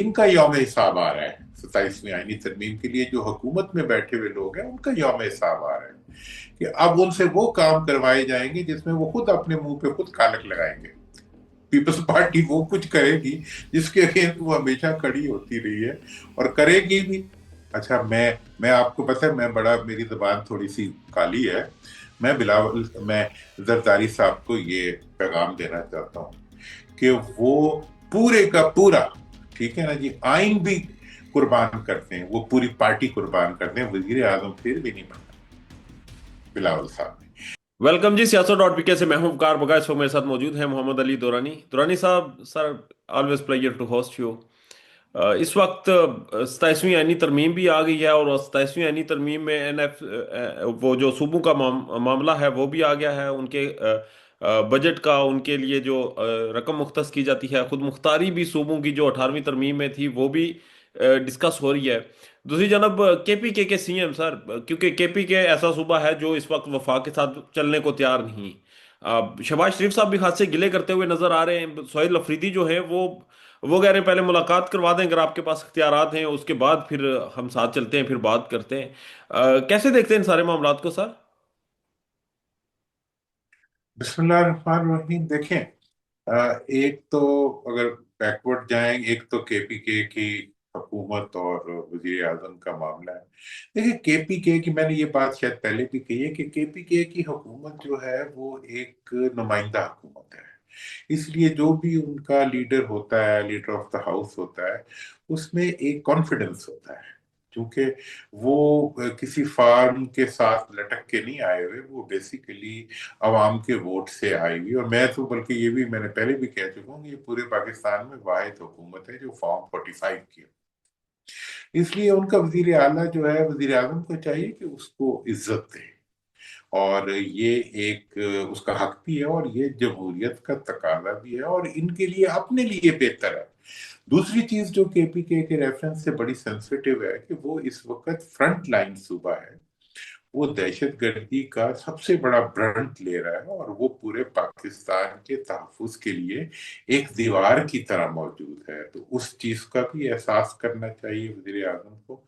ان का यौम हिसाब आ रहा है। 27वीं आईनी तरमीम के लिए जो हुकूमत में बैठे हुए लोग हैं उनका यौम हिसाब आ रहा है कि अब उनसे वो काम करवाए जाएंगे जिसमें वो खुद अपने मुंह पे खुद कालक लगाएंगे। पीपल्स पार्टी वो कुछ करेगी जिसके अगेंस्ट वो हमेशा खड़ी होती रही है और करेगी भी। अच्छा, मैं आपको पता है, मैं बड़ा, मेरी जुबान थोड़ी सी काली है। मैं जरदारी साहब को ये पैगाम देना चाहता हूँ कि वो पूरे का पूरा, ठीक है ना जी, आइन भी कुर्बान करते हैं, वो पूरी पार्टी कुर्बान करते हैं, वजीर आजम फिर भी नहीं बनना बिलावल साहब ने। वेलकम जी, सियासत डॉट पीके से मैं हूं वकार बगा। इस वक्त मेरे साथ मौजूद है मोहम्मद अली दुरानी। दुरानी साहब sir, always pleasure to host you. इस वक्त 27वीं आईनी तरमीम भी आ गई है और 27वीं आईनी तरमीम में एनएफ वो जो सूबों का मामला है वो भी आ गया है। उनके बजट का उनके लिए जो रकम मुख्तस की जाती है, खुद मुख्तारी भी सूबों की जो 18वीं तरमीम में थी वो भी डिस्कस हो रही है। दूसरी जानब केपीके के सीएम सर, क्योंकि केपीके ऐसा सूबा है जो इस वक्त वफाक के साथ चलने को तैयार नहीं। शहबाज शरीफ साहब भी खासे गिले करते हुए नजर आ रहे हैं। सोहेल अफरीदी जो है वो कह रहे हैं पहले मुलाकात करवा दें, अगर आपके पास इख्तियारात हैं उसके बाद फिर हम साथ चलते हैं, फिर बात करते हैं। कैसे देखते हैं इन सारे मामलात को सर? बिस्मिल्लाहिर्रहमानिर्रहीम। देखें, एक तो अगर बैकवर्ड जाएं, एक तो केपीके की हुकूमत और वजीर आजम का मामला है। देखिए, केपीके की मैंने ये बात शायद पहले भी कही है कि केपीके की हुकूमत जो है वो एक नुमाइंदा हुकूमत है। इसलिए जो भी उनका लीडर होता है, लीडर ऑफ द हाउस होता है, उसमें एक कॉन्फिडेंस होता है। क्योंकि वो किसी फार्म के साथ लटक के नहीं आए हुए, वो बेसिकली अवाम के वोट से आई हुई। और मैं तो बल्कि ये भी मैंने पहले भी कह चुका हूँ कि ये पूरे पाकिस्तान में वाहिद हुकूमत है जो फॉर्म 45 की है। इसलिए उनका वजीर आला जो है, वजीर आजम को चाहिए कि उसको इज्जत दे। और ये एक उसका हक भी है और ये जमहूरियत का तकाजा भी है और इनके लिए, अपने लिए बेहतर है। दूसरी चीज जो केपीके के रेफरेंस से बड़ी सेंसिटिव है कि वो इस वक्त फ्रंट लाइन सूबा है। वो दहशत गर्दी का सबसे बड़ा ब्रंट ले रहा है और वो पूरे पाकिस्तान के तहफ्फुज के लिए एक दीवार की तरह मौजूद है। तो उस चीज का भी एहसास करना चाहिए वजीर आजम को।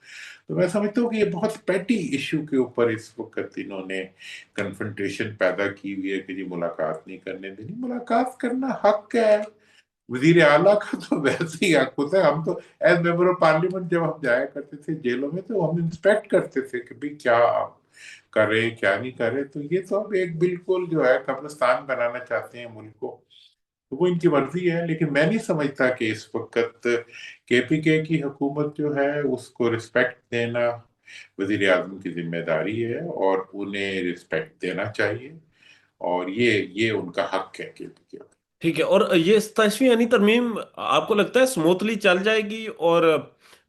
तो मैं समझता हूँ कि ये बहुत पैटी इश्यू के ऊपर इस वक्त इन्होंने कन्फ्रंटेशन पैदा की हुई है कि जी मुलाकात नहीं करने देनी। मुलाकात करना हक है, वजीर आला का तो वैसे ही हक होता है। हम तो एज मेंबर ऑफ पार्लियामेंट जब हम जाया करते थे जेलों में, तो हम इंस्पेक्ट करते थे कि भाई क्या आप कर रहे हैं, क्या नहीं कर रहे। तो ये तो अब एक बिल्कुल जो है कब्रिस्तान बनाना चाहते हैं मुल्क को। तो वो इनकी मर्जी है, लेकिन मैं नहीं समझता कि इस वक्त केपीके की हुकूमत जो है उसको रिस्पेक्ट देना वजीर आजम की जिम्मेदारी है और उन्हें रिस्पेक्ट देना चाहिए। और ये उनका हक है केपीके। ठीक है। और ये 27वीं यानी तरमीम आपको लगता है स्मूथली चल जाएगी और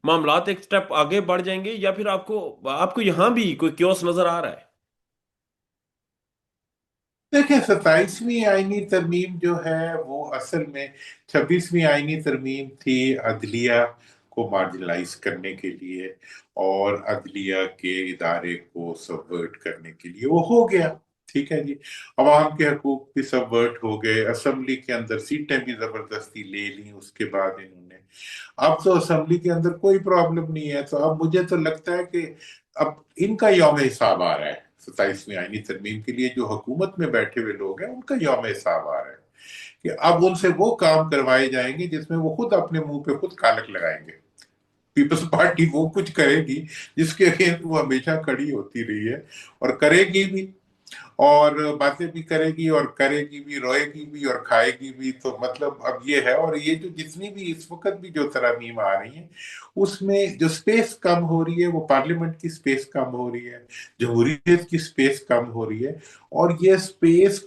मामलात एक स्टेप आगे बढ़ जाएंगे, या फिर आपको आपको यहाँ भी कोई क्योस नजर आ रहा है? देखिए, 27वीं आईनी तरमीम जो है वो असल में 26वीं आईनी तरमीम थी अदलिया को मार्जिनलाइज करने के लिए और अदलिया के इदारे को सबवर्ट करने के लिए। वो हो गया, ठीक है जी। अवाम के हकूक भी सबवर्ट हो गए, असेंबली के अंदर सीटें भी जबरदस्ती ले ली उसके बाद इन्होंने। अब तो असेंबली के अंदर कोई प्रॉब्लम नहीं है। तो अब मुझे तो लगता है कि अब इनका यौम हिसाब आ रहा है। 27वीं आईनी तरमीम के लिए जो हुकूमत में बैठे हुए लोग हैं उनका यौम हिसाब आ रहा है कि अब उनसे वो काम करवाए जाएंगे जिसमें वो खुद अपने मुंह पे खुद कालक लगाएंगे। पीपल्स पार्टी वो कुछ करेगी जिसके अगेंस्ट वो हमेशा खड़ी होती रही है और करेगी भी। और बातें भी करेगी और करेगी भी, रोएगी भी और खाएगी भी। तो मतलब अब ये है। और ये जो जितनी भी इस वक्त भी जो तरमीम आ रही है उसमें जो स्पेस कम हो रही है वो पार्लियामेंट की स्पेस कम हो रही है, जमहूरियत की स्पेस कम हो रही है। और ये स्पेस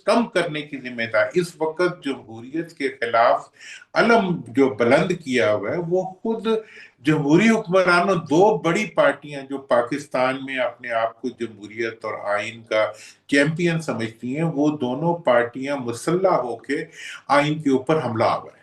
कम करने की जिम्मेदारी इस वक्त जमहूरियत के खिलाफ अलम जो बुलंद किया हुआ है वो खुद जमहूरी हुक्मरानों, दो बड़ी पार्टियां जो पाकिस्तान में अपने आप को जमहूरियत और आइन का चैंपियन समझती हैं, वो दोनों पार्टियां मुसल्ला होके आइन के ऊपर हमला आवर है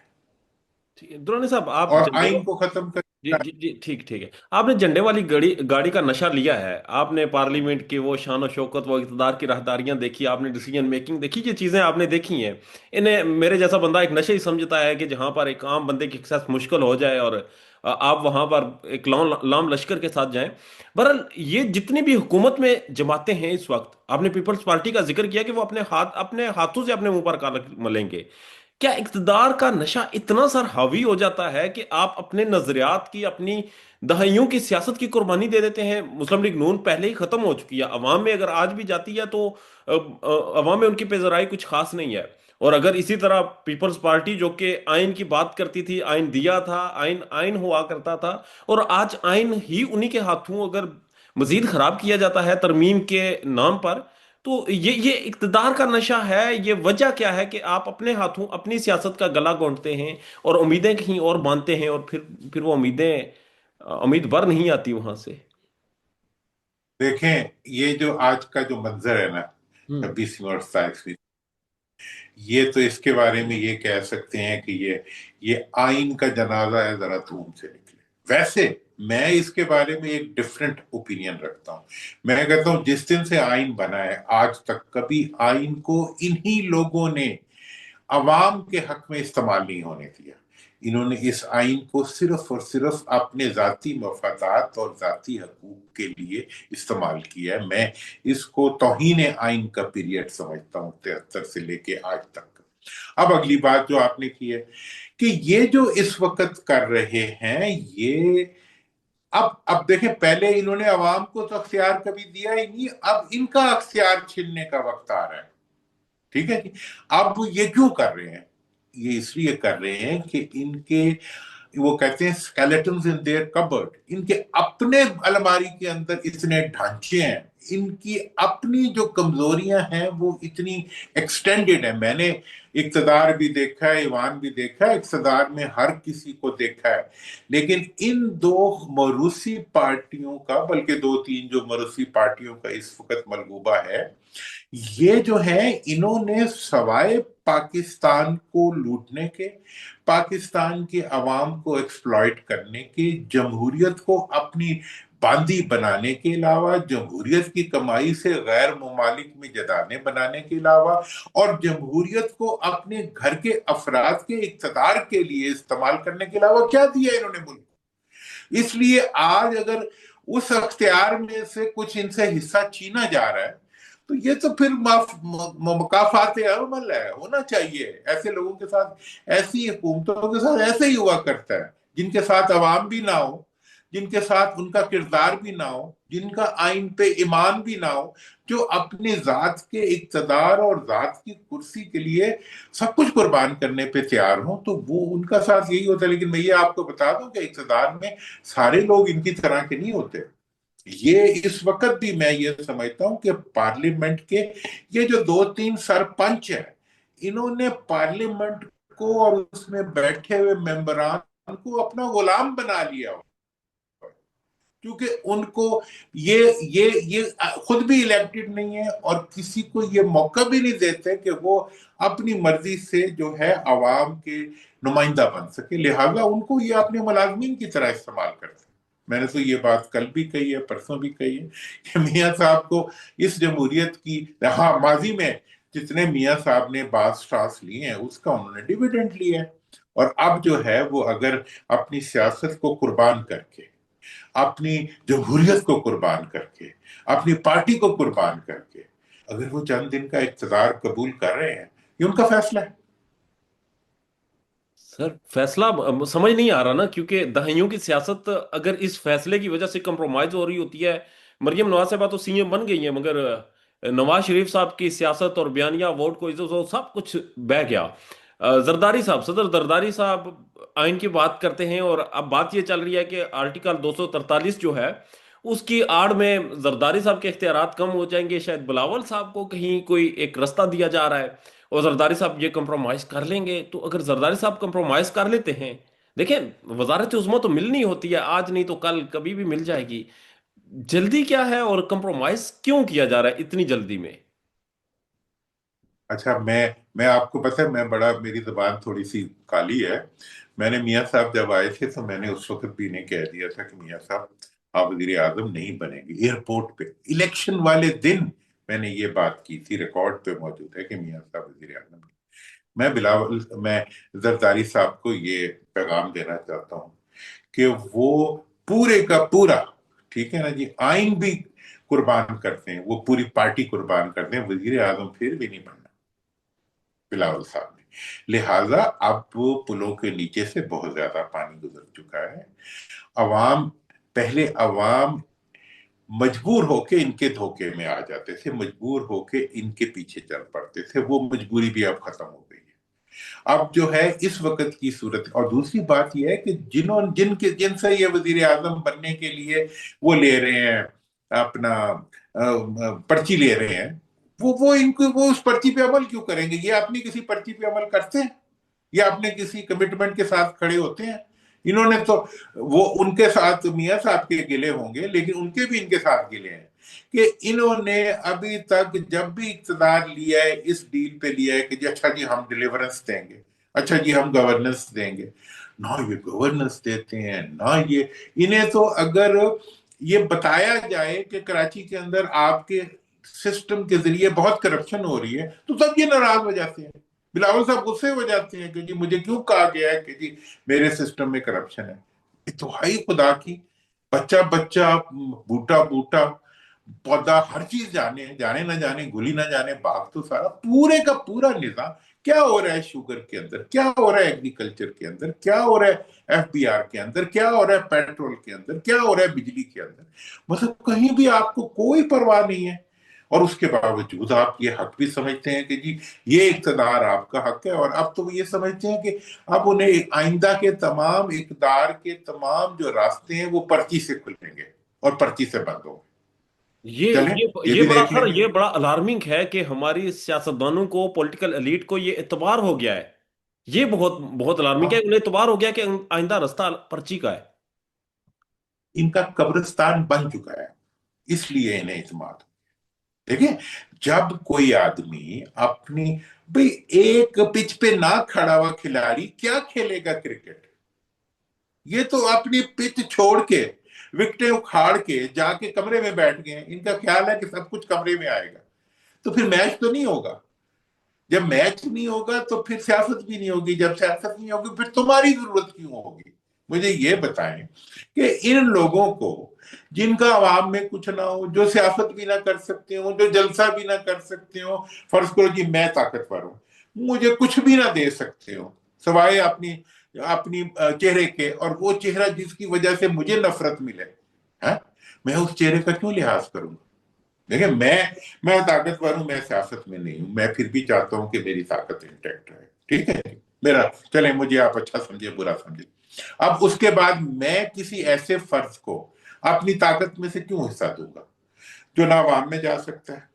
ठीक है दुरानी साहब, आप और जनरल। आइन को खत्म कर। जी जी जी, ठीक ठीक है। आपने झंडे वाली गाड़ी गाड़ी का नशा लिया है, आपने पार्लियामेंट के वो शान और शौकत, वो इक़्तिदार की राहदारियां देखी, आपने डिसीजन मेकिंग देखी, ये चीजें आपने देखी हैं। इन्हें मेरे जैसा बंदा एक नशे ही समझता है कि जहां पर एक आम बंदे की एक्सेस मुश्किल हो जाए और आप वहां पर एक लाम लश्कर के साथ जाएं। बहरहाल ये जितनी भी हुकूमत में जमाते हैं इस वक्त, आपने पीपल्स पार्टी का जिक्र किया कि वो अपने हाथों से अपने मुंह पर काला मलेंगे। क्या इक़्तिदार का नशा इतना सर हावी हो जाता है कि आप अपने नजरियात की, अपनी दहाइयों की सियासत की कुर्बानी दे देते हैं? मुस्लिम लीग नून पहले ही खत्म हो चुकी है, अवाम में अगर आज भी जाती है तो अवाम में उनकी पेजराई कुछ खास नहीं है। और अगर इसी तरह पीपल्स पार्टी जो कि आइन की बात करती थी, आइन दिया था, आइन आइन हुआ करता था, और आज आइन ही उन्हीं के हाथों अगर मजीद खराब किया जाता है तरमीम के नाम पर, तो ये इक्तदार का नशा है। ये वजह क्या है कि आप अपने हाथों अपनी सियासत का गला घोंटते हैं और उम्मीदें कहीं और बांधते हैं, और फिर वो उम्मीदें, उम्मीद भर नहीं आती वहां से। देखें, ये जो आज का जो मंजर है ना, हम्म। 26वीं और 27वीं, ये तो इसके बारे में ये कह सकते हैं कि ये आइन का जनाजा है, जरा धूम से निकले। वैसे मैं इसके बारे में एक डिफरेंट ओपिनियन रखता हूं। मैं कहता हूं जिस दिन से आइन बना है आज तक कभी आइन को इन्हीं लोगों ने अवाम के हक में इस्तेमाल नहीं होने दिया। इन्होंने इस आइन को सिर्फ और सिर्फ अपने जाती मफादात और जाती हकूक के लिए इस्तेमाल किया है। मैं इसको तौहीन आइन का पीरियड समझता हूँ 73 से लेके आज तक। अब अगली बात जो आपने की है कि ये जो इस वक्त कर रहे हैं, ये अब देखें, पहले इन्होंने अवाम को तो अख्तियार कभी दिया ही नहीं, अब इनका अख्तियार छीनने का वक्त आ रहा है। ठीक है जी। अब ये क्यों कर रहे हैं? ये इसलिए कर रहे हैं कि इनके, वो कहते हैं स्केलेटन्स इन देयर कबर्ड, इनके अपने अलमारी के अंदर इतने ढांचे हैं, इनकी अपनी जो कमजोरियां हैं वो इतनी एक्सटेंडेड है। मैंने इक्तदार भी देखा है, ईवान भी देखा है, इक्तदार में हर किसी को देखा है, लेकिन इन दो मरूसी पार्टियों का, बल्कि दो तीन जो मरूसी पार्टियों का इस वक्त मलबूबा है, ये जो है इन्होंने सवाए पाकिस्तान को लूटने के, पाकिस्तान के अवाम को एक्सप्लॉइट करने के, जमहूरियत को अपनी बांदी बनाने के अलावा, जमहूरियत की कमाई से गैर ममालिक में जदाने बनाने के अलावा, और जमहूरियत को अपने घर के अफराद के इक्तदार के लिए इस्तेमाल करने के अलावा क्या दिया इन्होंने मुल्क को। इसलिए आज अगर उस अख्तियार में से कुछ इनसे हिस्सा छीना जा रहा है, तो ये तो फिर मुकाफात अमल है, होना चाहिए ऐसे लोगों के साथ, ऐसी हुकूमतों के साथ ऐसे ही हुआ करता है, जिनके साथ अवाम भी ना हो, जिनके साथ उनका किरदार भी ना हो, जिनका आइन पे ईमान भी ना हो, जो अपनी जात के इक्तदार और जात की कुर्सी के लिए सब कुछ कुर्बान करने पे तैयार हो, तो वो उनका साथ यही होता है। लेकिन मैं ये आपको बता दूं कि इक्तदार में सारे लोग इनकी तरह के नहीं होते। ये इस वक्त भी मैं ये समझता हूं कि पार्लियामेंट के ये जो दो तीन सरपंच है, इन्होंने पार्लियामेंट को और उसमें बैठे हुए मेंबरान को अपना गुलाम बना लिया, क्योंकि उनको ये खुद भी इलेक्टेड नहीं है और किसी को ये मौका भी नहीं देते कि वो अपनी मर्जी से जो है अवाम के नुमाइंदा बन सके, लिहाजा उनको ये अपने मुलाजमीन की तरह इस्तेमाल करते हैं। मैंने तो ये बात कल भी कही है, परसों भी कही है कि मियाँ साहब को इस जमहूरियत की, हाँ माजी में जितने मियाँ साहब ने बास टास लिए हैं उसका उन्होंने डिविडेंड लिया है, और अब जो है वो अगर अपनी सियासत को कुर्बान करके, अपनी जमहूरियत को कुर्बान करके, अपनी पार्टी को कुर्बान करके अगर वो चंद दिन का इक़्तिदार कबूल कर रहे हैं, ये उनका फैसला है। सर फैसला समझ नहीं आ रहा ना, क्योंकि दहाइयों की सियासत अगर इस फैसले की वजह से कंप्रोमाइज हो रही होती है। मरियम नवाज साहबा तो सीएम बन गई है, मगर नवाज शरीफ साहब की सियासत और बयानिया वोट को इज्जत, वो सब कुछ बह गया। जरदारी साहब, सदर जरदारी साहब आइन की बात करते हैं, और अब बात ये चल रही है कि आर्टिकल 243 जो है उसकी आड़ में जरदारी साहब के इख्तियारात कम हो जाएंगे, शायद बिलावल साहब को कहीं कोई एक रास्ता दिया जा रहा है, और जरदारी साहब ये कंप्रोमाइज कर लेंगे। तो अगर जरदारी साहब कंप्रोमाइज कर लेते हैं, देखें वजारत उज़्मा तो मिलनी होती है, आज नहीं तो कल कभी भी मिल जाएगी। जल्दी क्या है और कंप्रोमाइज क्यों किया जा रहा है इतनी जल्दी में? अच्छा, मैं आपको पता है, मैं बड़ा, मेरी जुबान थोड़ी सी काली है। मैंने मियां साहब जब आए थे तो मैंने उस वक्त भी इन्हें कह दिया था कि मियां साहब आप वजीर आजम नहीं बनेंगे, एयरपोर्ट पे इलेक्शन वाले दिन मैंने ये बात की थी, रिकॉर्ड पे मौजूद है कि मियां साहब वजीर आजम नहीं। मैं जरदारी साहब को ये पैगाम देना चाहता हूँ कि वो पूरे का पूरा, ठीक है ना जी, आइन भी कुर्बान करते हैं, वो पूरी पार्टी कुर्बान करते हैं, वजीर आजम फिर भी नहीं बनना बिलावल साहब ने। लिहाजा अब वो पुलों के नीचे से बहुत ज्यादा पानी गुजर चुका है। अवाम, पहले अवाम मजबूर होके इनके धोखे में आ जाते थे, मजबूर होके इनके पीछे चल पड़ते थे, वो मजबूरी भी अब खत्म हो गई है। अब जो है इस वक्त की सूरत, और दूसरी बात यह है कि जिनसे ये वजीर आजम बनने के लिए वो ले रहे हैं अपना पर्ची ले रहे हैं, वो इनको वो उस पर्ची पे अमल क्यों करेंगे? ये अपनी किसी पर्ची पे अमल करते हैं या अपने किसी कमिटमेंट के साथ खड़े होते हैं? इन्होंने तो, वो उनके साथ मियां साहब के गिले होंगे, लेकिन उनके भी इनके साथ गिले हैं कि इन्होंने अभी तक जब भी इक्तदार लिया है इस डील पे लिया है कि जी अच्छा जी हम डिलीवरेंस देंगे, अच्छा जी हम गवर्नेंस देंगे। ना ये गवर्नेंस देते हैं ना ये, इन्हें तो अगर ये बताया जाए कि कराची के अंदर आपके सिस्टम के जरिए बहुत करप्शन हो रही है तो तब ये नाराज हो जाते हैं, बिलावल साहब गुस्से हो जाते हैं कि जी मुझे क्यों कहा गया है कि जी मेरे सिस्टम में करप्शन है। ये तो है ही खुदा की, बच्चा बच्चा, बूटा बूटा, पौधा, हर चीज जाने जाने ना जाने, गुली ना जाने, बाग तो सारा पूरे का पूरा निजाम। क्या हो रहा है शुगर के अंदर, क्या हो रहा है एग्रीकल्चर के अंदर, क्या हो रहा है एफबीआर के अंदर, क्या हो रहा है पेट्रोल के अंदर, क्या हो रहा है बिजली के अंदर, मतलब कहीं भी आपको कोई परवाह नहीं है। और उसके बावजूद आप ये हक भी समझते हैं कि जी ये इक़्तिदार आपका हक है, और अब तो वो ये समझते हैं कि अब उन्हें आइंदा के तमाम इक़्तिदार के तमाम जो रास्ते हैं वो पर्ची से खुलेंगे और पर्ची से बंद होंगे। ये चलें, ये ये ये भी बड़ा देख सर, लेंगे। ये बड़ा अलार्मिंग है कि हमारी सियासतदानों को, पॉलिटिकल एलीट को ये एतबार हो गया है। ये बहुत बहुत अलार्मिंग है, हाँ, उन्हें एतबार हो गया कि आइंदा रास्ता पर्ची का है। इनका कब्रिस्तान बन चुका है, इसलिए इन्हें इत्मीनान। देखिए, जब कोई आदमी अपनी, भाई एक पिच पे ना खड़ा हुआ खिलाड़ी क्या खेलेगा क्रिकेट? ये तो अपनी पिच छोड़ के, विकेटें उखाड़ के जाके कमरे में बैठ गए, इनका ख्याल है कि सब कुछ कमरे में आएगा। तो फिर मैच तो नहीं होगा। जब मैच नहीं होगा तो फिर सियासत भी नहीं होगी, जब सियासत नहीं होगी फिर तुम्हारी जरूरत क्यों होगी? मुझे ये बताएं कि इन लोगों को, जिनका आवाम में कुछ ना हो, जो सियासत भी ना कर सकते हो, जो जलसा भी ना कर सकते हो, फर्ज करो जी मैं ताकतवर हूं, मुझे कुछ भी ना दे सकते हो सवाए अपनी अपनी चेहरे के, और वो चेहरा जिसकी वजह से मुझे नफरत मिले, है, मैं उस चेहरे का क्यों लिहाज करूंगा? देखिए, मैं ताकतवर हूं, मैं सियासत में नहीं हूं, मैं फिर भी चाहता हूं कि मेरी ताकत इंटैक्ट रहे, ठीक है, मेरा, चले मुझे आप अच्छा समझे बुरा समझे। अब उसके बाद मैं किसी ऐसे फर्ज को अपनी ताकत में से क्यों हिस्सा दूंगा जो ना अवाम में जा सकता है,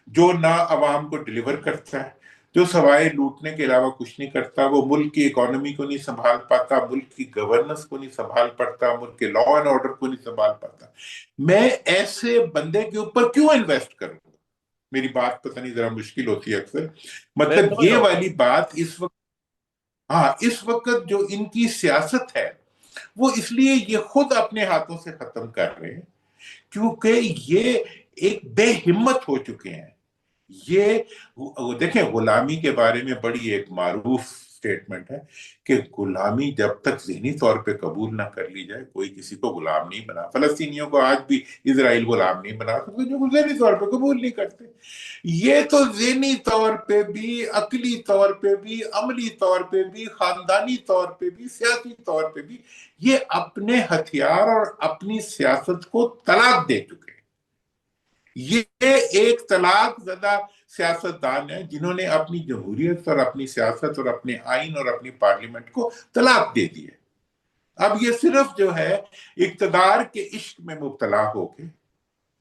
जो ना अवाम को डिलीवर करता है, जो सवाए लूटने के अलावा कुछ नहीं करता, वो मुल्क की इकोनॉमी को नहीं संभाल पाता, मुल्क की गवर्नेंस को नहीं संभाल पाता, मुल्क के लॉ एंड ऑर्डर को नहीं संभाल पाता। मैं ऐसे बंदे के ऊपर क्यों इन्वेस्ट करूंगा? मेरी बात पता नहीं जरा मुश्किल होती है अक्सर, मैं मतलब समझ ये रहा हूँ सर। वाली बात इस वक्त, हाँ इस वक्त जो इनकी सियासत है वो इसलिए ये खुद अपने हाथों से खत्म कर रहे हैं क्योंकि ये एक बेहिम्मत हो चुके हैं। ये देखें, गुलामी के बारे में बड़ी एक मारूफ स्टेटमेंट है कि गुलामी जब तक ज़हनी तौर पे कबूल ना कर ली जाए कोई किसी को गुलाम नहीं बना। फलस्तीनियों को आज भी इसराइल गुलाम नहीं बना सकते जो ज़हनी तौर पे कबूल नहीं करते। ये तो ज़हनी तौर पे भी, अकली तौर पे भी, अमली तौर पे भी, खानदानी तौर पे भी, सियासी तौर पे भी ये अपने हथियार और अपनी सियासत को तलाक दे चुके हैं। ये एक तलाक ज़दा सियासतदान है जिन्होंने अपनी जमहूरियत और अपनी सियासत और अपने आइन और अपनी पार्लियामेंट को तलाक दे दी है। अब ये सिर्फ जो है इक्तदार के इश्क में मुब्तला हो के,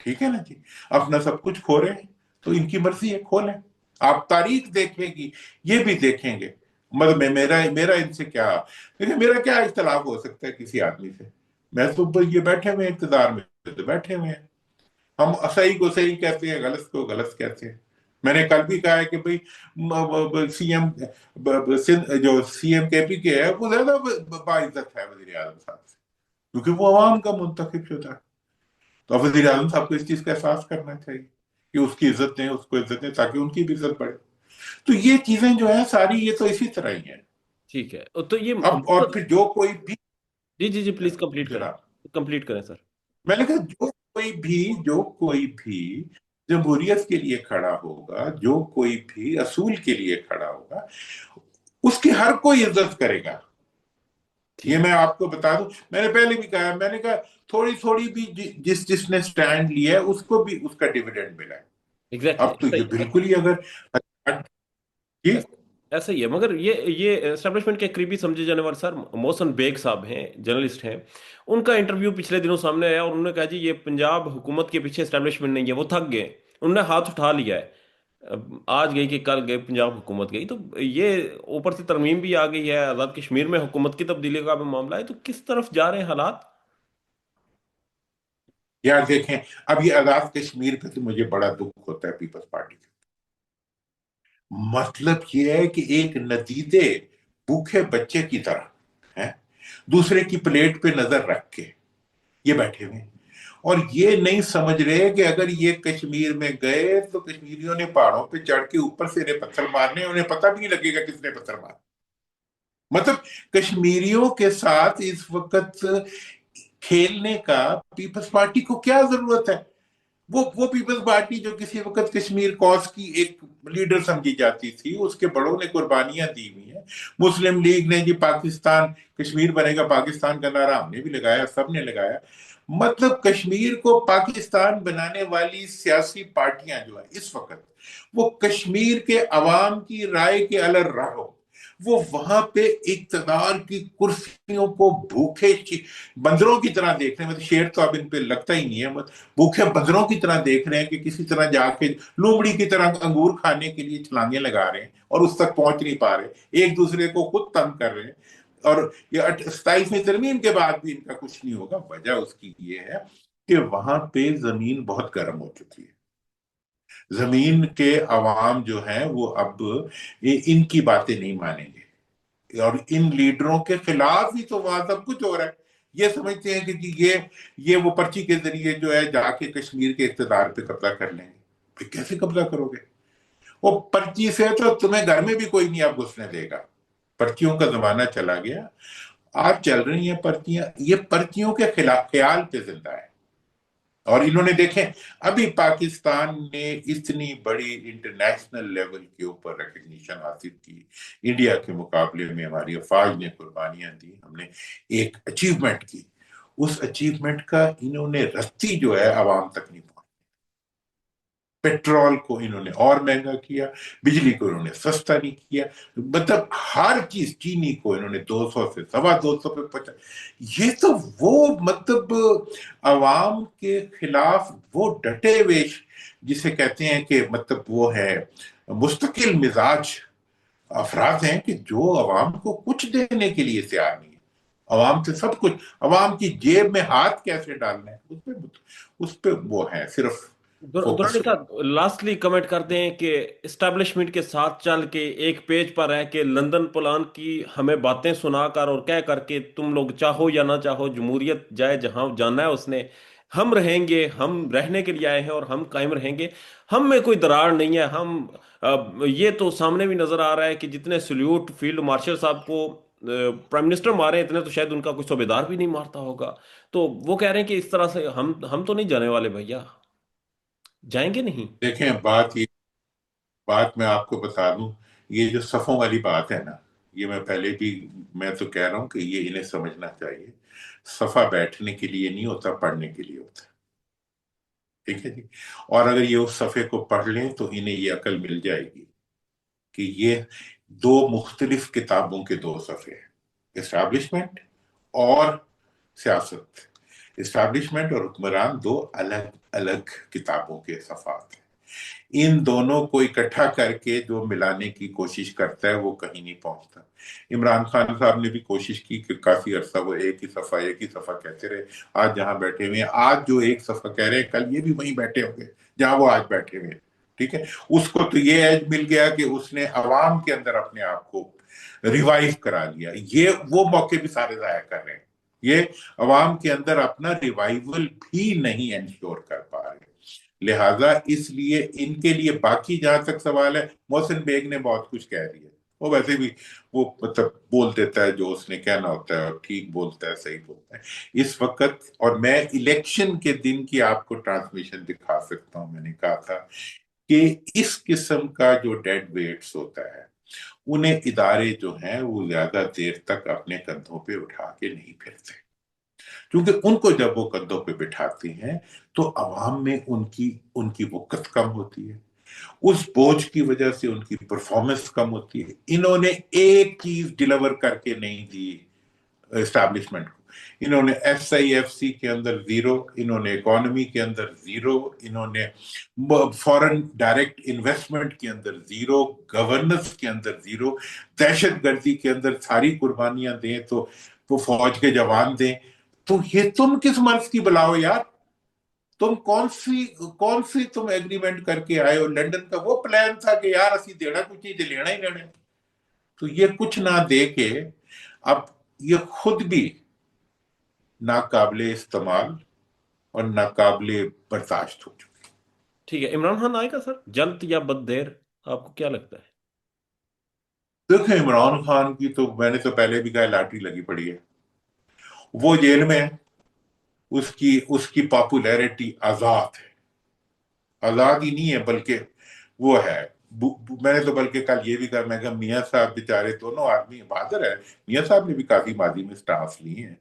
ठीक है ना जी, अपना सब कुछ खो रहे हैं, तो इनकी मर्जी है, खो लें। आप तारीख देखेगी, ये भी देखेंगे, मतलब मेरा मेरा इनसे क्या, देखिए मेरा क्या इख्तलाफ हो सकता है किसी आदमी से? मैं तो ये बैठे हुए इख्तदार में तो बैठे हुए हैं, हम सही को सही कहते हैं, गलत को गलत कहते हैं, میں نے کل بھی کہا ہے کہ بھائی سی ایم جو سی ایم کے پی کے ہے وہ زیادہ باعزت ہے وزیر اعظم صاحب سے، کیونکہ وہ عوام کا منتخب شدہ ہے. تو وزیر اعظم صاحب کو اس چیز کا احساس کرنا چاہیے کہ اس کی عزت دیں، اس کو عزت دیں، تاکہ ان کی بھی عزت بڑھے. تو یہ چیزیں جو ہیں ساری، یہ تو اسی طرح ہی ہیں. ٹھیک ہے تو یہ اب اور پھر جو کوئی بھی، جی جی جی پلیز کمپلیٹ کریں، جناب، کمپلیٹ کریں سر. میں نے کہا جو کوئی بھی جمہوریت کے لیے کھڑا ہوگا، جو کوئی بھی اصول کے لیے کھڑا ہوگا، اس کی ہر کوئی عزت کرے گا. یہ ٹھیک. میں آپ کو بتا دوں، میں نے پہلے بھی کہا، میں نے کہا تھوڑی تھوڑی بھی جس نے سٹینڈ لیا ہے اس کو بھی اس کا ڈیویڈنڈ ملا ہے. ایگزیکٹلی اب تو یہ بالکل ہی اگر جی ایسا ہی ہے. مگر یہ اسٹیبلشمنٹ کے قریبی سمجھے جانے والے سر محسن بیگ صاحب ہیں، جرنلسٹ ہیں. ان کا انٹرویو پچھلے دنوں سامنے آیا اور انہوں نے کہا جی یہ پنجاب حکومت کے پیچھے اسٹیبلشمنٹ نہیں ہے، وہ تھک گئے. انہوں نے ہاتھ اٹھا لیا ہے. آج گئی کہ کل گئے، پنجاب حکومت گئی. تو یہ اوپر سے ترمیم بھی آ گئی ہے، آزاد کشمیر میں حکومت کی تبدیلی کا بھی معاملہ ہے. تو کس طرف جا رہے ہیں حالات؟ یار دیکھیں، اب یہ آزاد کشمیر پہ تو مجھے بڑا دکھ ہوتا ہے پیپلز پارٹی کا. مطلب یہ ہے کہ ایک ندیدے بھوکے بچے کی طرح ہے، دوسرے کی پلیٹ پہ نظر رکھ کے یہ بیٹھے ہوئے ہیں. اور یہ نہیں سمجھ رہے کہ اگر یہ کشمیر میں گئے تو کشمیریوں نے پہاڑوں پہ چڑھ کے اوپر سے انہیں پتھر مارنے، انہیں پتہ بھی نہیں لگے گا کس نے پتھر مارا. مطلب کشمیریوں کے ساتھ اس وقت کھیلنے کا پیپلز پارٹی کو کیا ضرورت ہے؟ وہ پیپلز پارٹی جو کسی وقت کشمیر کوز کی ایک لیڈر سمجھی جاتی تھی، اس کے بڑوں نے قربانیاں دی ہوئی ہیں. مسلم لیگ نے جی پاکستان کشمیر بنے گا پاکستان کا نعرہ ہم نے بھی لگایا، سب نے لگایا. مطلب کشمیر کو پاکستان بنانے والی سیاسی پارٹیاں جو ہیں اس وقت، وہ کشمیر کے عوام کی رائے کے الر رہو، وہ وہاں پہ اقتدار کی کرسیوں کو بھوکے بندروں کی طرح دیکھ رہے ہیں. مطلب شیر تو اب ان پہ لگتا ہی نہیں ہے، بھوکے بندروں کی طرح دیکھ رہے ہیں کہ کسی طرح جا کے لومڑی کی طرح انگور کھانے کے لیے چھلانگیں لگا رہے ہیں اور اس تک پہنچ نہیں پا رہے، ایک دوسرے کو خود تنگ کر رہے ہیں. اور یہ 27ویں ترمیم کے بعد بھی ان کا کچھ نہیں ہوگا. وجہ اس کی یہ ہے کہ وہاں پہ زمین بہت گرم ہو چکی ہے. زمین کے عوام جو ہیں وہ اب ان کی باتیں نہیں مانیں گے، اور ان لیڈروں کے خلاف ہی تو وہاں سب کچھ ہو رہا ہے. یہ سمجھتے ہیں کہ جی یہ وہ پرچی کے ذریعے جو ہے جا کے کشمیر کے اقتدار پہ قبضہ کر لیں گے. پھر کیسے قبضہ کرو گے؟ وہ پرچی سے تو تمہیں گھر میں بھی کوئی نہیں آپ گھسنے دے گا. پرچیوں کا زمانہ چلا گیا. آج چل رہی ہیں پرچیاں، یہ پرچیوں کے خلاف خیال پہ زندہ ہے. اور انہوں نے دیکھیں ابھی پاکستان نے اتنی بڑی انٹرنیشنل لیول کے اوپر ریکگنیشن حاصل کی، انڈیا کے مقابلے میں ہماری افواج نے قربانیاں دی، ہم نے ایک اچیومنٹ کی. اس اچیومنٹ کا انہوں نے رسی جو ہے عوام تک نہیں پہنچی. پیٹرول کو انہوں نے اور مہنگا کیا، بجلی کو انہوں نے سستا نہیں کیا، مطلب ہر چیز، چینی کو انہوں نے 200 سے 250 پہ پہنچا. یہ تو وہ مطلب عوام کے خلاف وہ ڈٹے ہوئے جسے کہتے ہیں کہ مطلب وہ ہے مستقل مزاج افراد ہیں کہ جو عوام کو کچھ دینے کے لیے تیار نہیں ہے. عوام سے سب کچھ، عوام کی جیب میں ہاتھ کیسے ڈالنا ہے اس پہ وہ ہے صرف دورانی فوکس. صاحب لاسٹلی کمنٹ کرتے ہیں کہ اسٹیبلشمنٹ کے ساتھ چل کے ایک پیج پر ہے کہ لندن پلان کی ہمیں باتیں سنا کر اور کہہ کر کے تم لوگ چاہو یا نہ چاہو جمہوریت جائے جہاں جانا ہے اس نے، ہم رہیں گے، ہم رہنے کے لیے آئے ہیں اور ہم قائم رہیں گے، ہم میں کوئی درار نہیں ہے. ہم یہ تو سامنے بھی نظر آ رہا ہے کہ جتنے سلیوٹ فیلڈ مارشل صاحب کو پرائم منسٹر مارے اتنے تو شاید ان کا کوئی صوبیدار بھی نہیں مارتا ہوگا. تو وہ کہہ رہے ہیں کہ اس طرح سے ہم تو نہیں جانے والے بھیا، جائیں گے نہیں. دیکھیں بات میں آپ کو بتا دوں، یہ جو صفوں والی بات ہے نا، یہ میں پہلے بھی میں تو کہہ رہا ہوں کہ یہ انہیں سمجھنا چاہیے. صفہ بیٹھنے کے لیے نہیں ہوتا، پڑھنے کے لیے ہوتا ہے. ٹھیک ہے جی. اور اگر یہ اس صفحے کو پڑھ لیں تو انہیں یہ عقل مل جائے گی کہ یہ دو مختلف کتابوں کے دو صفحے ہیں، اسٹیبلشمنٹ اور سیاست. اسٹیبلشمنٹ اور حکمران دو الگ الگ کتابوں کے صفحات ہیں. ان دونوں کو اکٹھا کر کے جو ملانے کی کوشش کرتا ہے وہ کہیں نہیں پہنچتا. عمران خان صاحب نے بھی کوشش کی کہ کافی عرصہ وہ ایک ہی صفحہ کہتے رہے. آج جہاں بیٹھے ہوئے ہیں، آج جو ایک صفحہ کہہ رہے ہیں کل یہ بھی وہیں بیٹھے ہوں گے جہاں وہ آج بیٹھے ہوئے ہیں. ٹھیک ہے، اس کو تو یہ ایج مل گیا کہ اس نے عوام کے اندر اپنے آپ کو ریوائو کرا لیا. یہ وہ موقع بھی سارے ضائع کر رہے ہیں. یہ عوام کے اندر اپنا ریوائول بھی نہیں انشور کر پا رہے. لہذا اس لیے ان کے لیے باقی جہاں تک سوال ہے، محسن بیگ نے بہت کچھ کہہ دیا. وہ ویسے بھی وہ مطلب بول دیتا ہے جو اس نے کہنا ہوتا ہے، اور ٹھیک بولتا ہے، صحیح بولتا ہے اس وقت. اور میں الیکشن کے دن کی آپ کو ٹرانسمیشن دکھا سکتا ہوں. میں نے کہا تھا کہ اس قسم کا جو ڈیڈ ویٹس ہوتا ہے، انہیں ادارے جو ہیں وہ زیادہ دیر تک اپنے کندھوں پہ اٹھا کے نہیں پھرتے، کیونکہ ان کو جب وہ کندھوں پہ بٹھاتے ہیں تو عوام میں ان کی وقت کم ہوتی ہے. اس بوجھ کی وجہ سے ان کی پرفارمنس کم ہوتی ہے. انہوں نے ایک چیز ڈیلیور کر کے نہیں دی اسٹیبلشمنٹ کو. انہوں نے ایس آئی ایف سی کے اندر زیرو، انہوں نے اکانومی کے اندر زیرو، انہوں نے فورن ڈائریکٹ انویسٹمنٹ کے اندر زیرو، گورننس کے اندر زیرو، دہشت گردی کے اندر ساری قربانیاں دیں تو وہ فوج کے جوان دیں. تو یہ تم کس مرض کی بلاؤ یار؟ تم کون سی تم ایگریمنٹ کر کے آئے ہو؟ لنڈن کا وہ پلان تھا کہ یار اسی دینا کچھ نہیں، لینا ہی لینا. تو یہ کچھ نہ دے کے اب یہ خود بھی ناقابل استعمال اور ناقابل برداشت ہو چکے. ٹھیک ہے، عمران خان آئے گا سر جلد یا بد دیر؟ آپ کو کیا لگتا ہے؟ دیکھیں عمران خان کی تو میں نے تو پہلے بھی کہا لاٹری لگی پڑی ہے. وہ جیل میں ہے، اس کی پاپولیرٹی آزاد ہے. آزاد ہی نہیں ہے بلکہ وہ ہے. میں نے تو بلکہ کل یہ بھی کہا، میں کہا میاں صاحب بیچارے دونوں آدمی بہادر ہے. میاں صاحب نے بھی کافی ماضی میں سٹانس لی ہیں.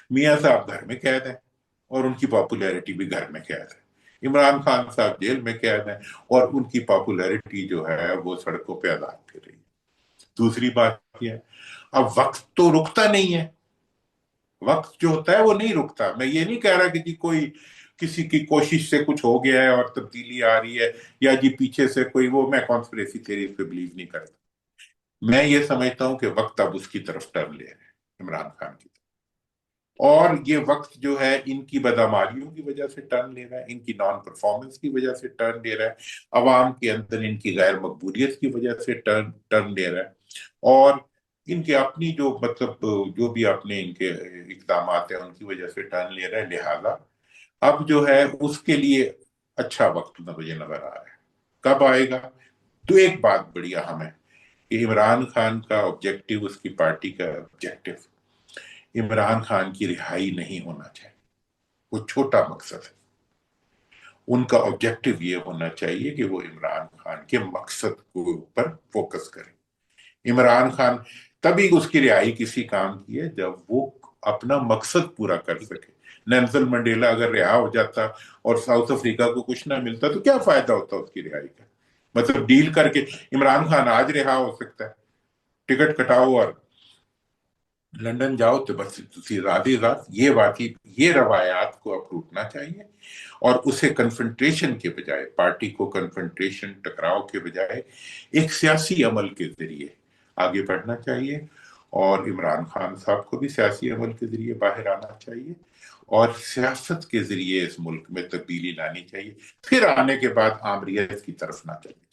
میاں صاحب گھر میں قید ہیں اور ان کی پاپولیرٹی بھی گھر میں قید ہے. عمران خان صاحب جیل میں قید ہیں اور ان کی پاپولیرٹی جو ہے وہ سڑکوں پہ آزاد پھر رہی ہے. دوسری بات یہ ہے، اب وقت تو رکتا نہیں ہے. وقت جو ہوتا ہے وہ نہیں رکتا. میں یہ نہیں کہہ رہا کہ جی کوئی کسی کی کوشش سے کچھ ہو گیا ہے اور تبدیلی آ رہی ہے، یا جی پیچھے سے کوئی وہ، میں کانسپریسی تھیوری پہ بلیو نہیں کرتا. میں یہ سمجھتا ہوں کہ وقت اب اس کی طرف ٹرن لے رہے ہیں، عمران خان کی طرف. اور یہ وقت جو ہے ان کی بدعمالیوں کی وجہ سے ٹرن لے رہا ہے، ان کی نان پرفارمنس کی وجہ سے ٹرن لے رہا ہے، عوام کے اندر ان کی غیر مقبولیت کی وجہ سے ٹرن لے رہا ہے، اور ان کے اپنی جو مطلب جو بھی اپنے ان کے اقدامات ہیں ان کی وجہ سے ٹرن لے رہا ہے. لہذا اب جو ہے اس کے لیے اچھا وقت مجھے نظر آ رہا ہے. کب آئے گا؟ تو ایک بات بڑی اہم ہے کہ عمران خان کا آبجیکٹو، اس کی پارٹی کا آبجیکٹو عمران خان کی رہائی نہیں ہونا چاہیے. وہ چھوٹا مقصد ہے. ان کا آبجیکٹو یہ ہونا چاہیے کہ وہ عمران خان کے مقصد کو اوپر فوکس کریں. عمران خان تبھی اس کی رہائی کسی کام کی ہے جب وہ اپنا مقصد پورا کر سکے. نیلسن منڈیلا اگر رہا ہو جاتا اور ساؤتھ افریقہ کو کچھ نہ ملتا تو کیا فائدہ ہوتا اس کی رہائی کا؟ مطلب ڈیل کر کے عمران خان آج رہا ہو سکتا ہے، ٹکٹ کٹاؤ اور لندن جاؤ تو بس یہ روایات کو اب ٹوٹنا چاہیے، اور اسے کنفرنٹریشن کے بجائے، پارٹی کو کنفرنٹریشن ٹکراؤ کے بجائے ایک سیاسی عمل کے ذریعے آگے بڑھنا چاہیے. اور عمران خان صاحب کو بھی سیاسی عمل کے ذریعے باہر آنا چاہیے اور سیاست کے ذریعے اس ملک میں تبدیلی لانی چاہیے. پھر آنے کے بعد آمریت کی طرف نہ چلے.